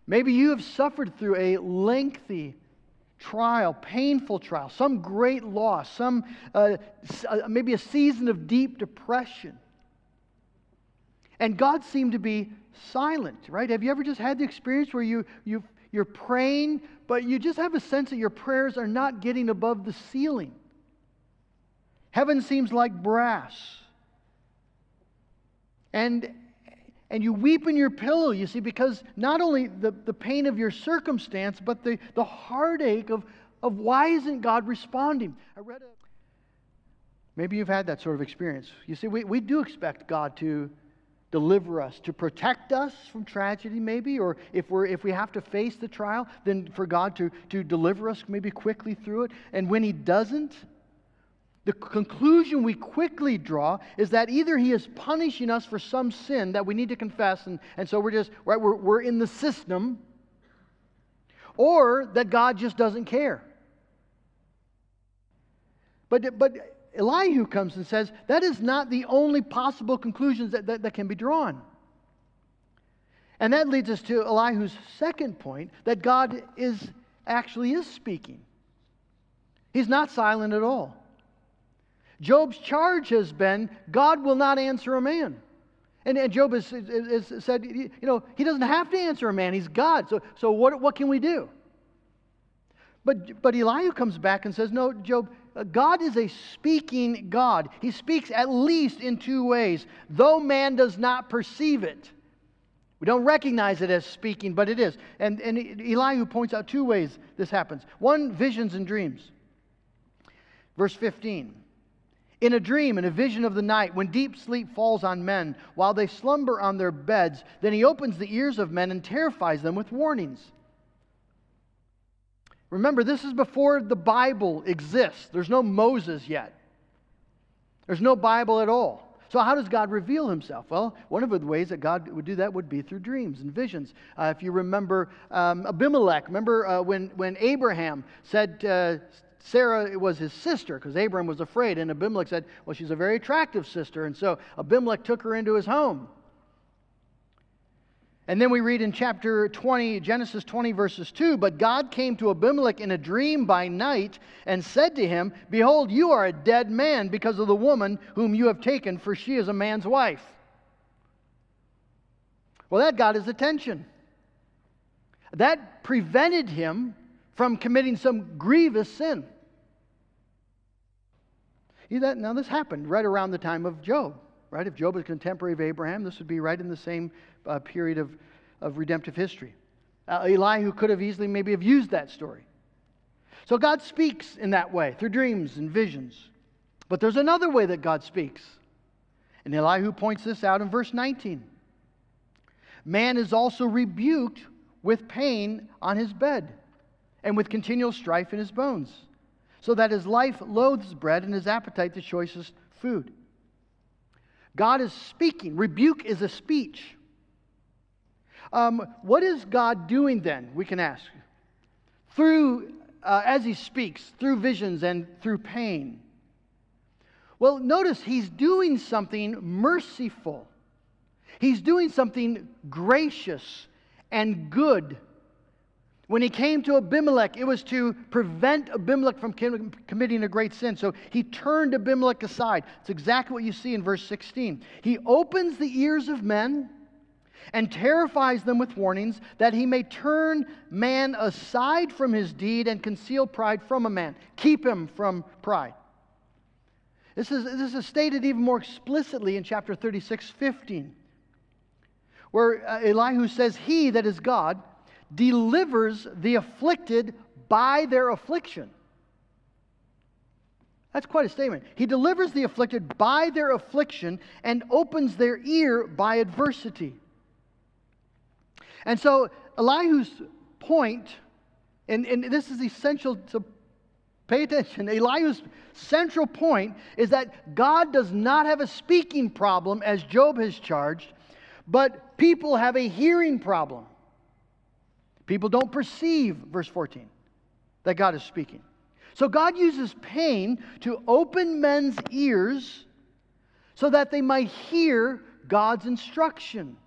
Maybe you have suffered through a lengthy trial, painful trial, some great loss, maybe a season of deep depression. And God seemed to be silent, right? Have you ever just had the experience where you're praying, but you just have a sense that your prayers are not getting above the ceiling? Heaven seems like brass. And you weep in your pillow, you see, because not only the pain of your circumstance, but the heartache of why isn't God responding? Maybe you've had that sort of experience. You see, we do expect God to deliver us, to protect us from tragedy maybe, or if we have to face the trial, then for God to deliver us maybe quickly through it. And when He doesn't, the conclusion we quickly draw is that either He is punishing us for some sin that we need to confess, and so we're in the system, or that God just doesn't care. But Elihu comes and says that is not the only possible conclusions that can be drawn. And that leads us to Elihu's second point, that God actually is speaking. He's not silent at all. Job's charge has been, God will not answer a man. And Job has said, He doesn't have to answer a man. He's God. So what can we do? But Elihu comes back and says, no, Job, God is a speaking God. He speaks at least in two ways, though man does not perceive it. We don't recognize it as speaking, but it is. And Elihu points out two ways this happens. One, visions and dreams. Verse 15. In a dream, in a vision of the night, when deep sleep falls on men, while they slumber on their beds, then He opens the ears of men and terrifies them with warnings. Remember, this is before the Bible exists. There's no Moses yet. There's no Bible at all. So how does God reveal Himself? Well, one of the ways that God would do that would be through dreams and visions. If you remember Abimelech, when Abraham said Sarah was his sister, because Abraham was afraid, and Abimelech said, well, she's a very attractive sister, and so Abimelech took her into his home. And then we read in chapter 20, Genesis 20, verses 2, but God came to Abimelech in a dream by night and said to him, behold, you are a dead man because of the woman whom you have taken, for she is a man's wife. Well, that got his attention. That prevented him from committing some grievous sin. Now this happened right around the time of Job. Right? If Job is a contemporary of Abraham, this would be right in the same period of redemptive history. Elihu could have easily maybe have used that story. So God speaks in that way, through dreams and visions. But there's another way that God speaks. And Elihu points this out in verse 19. Man is also rebuked with pain on his bed, and with continual strife in his bones, so that his life loathes bread and his appetite the choicest food. God is speaking. Rebuke is a speech. What is God doing then, we can ask? As He speaks, through visions and through pain. Well, notice He's doing something merciful. He's doing something gracious and good. When He came to Abimelech, it was to prevent Abimelech from committing a great sin. So He turned Abimelech aside. It's exactly what you see in verse 16. He opens the ears of men and terrifies them with warnings, that He may turn man aside from his deed and conceal pride from a man. Keep him from pride. This is stated even more explicitly in chapter 36:15, where Elihu says, He, that is God, delivers the afflicted by their affliction. That's quite a statement. He delivers the afflicted by their affliction and opens their ear by adversity. And so Elihu's point, and this is essential to pay attention, Elihu's central point is that God does not have a speaking problem, as Job has charged, but people have a hearing problem. People don't perceive, verse 14, that God is speaking. So God uses pain to open men's ears so that they might hear God's instruction.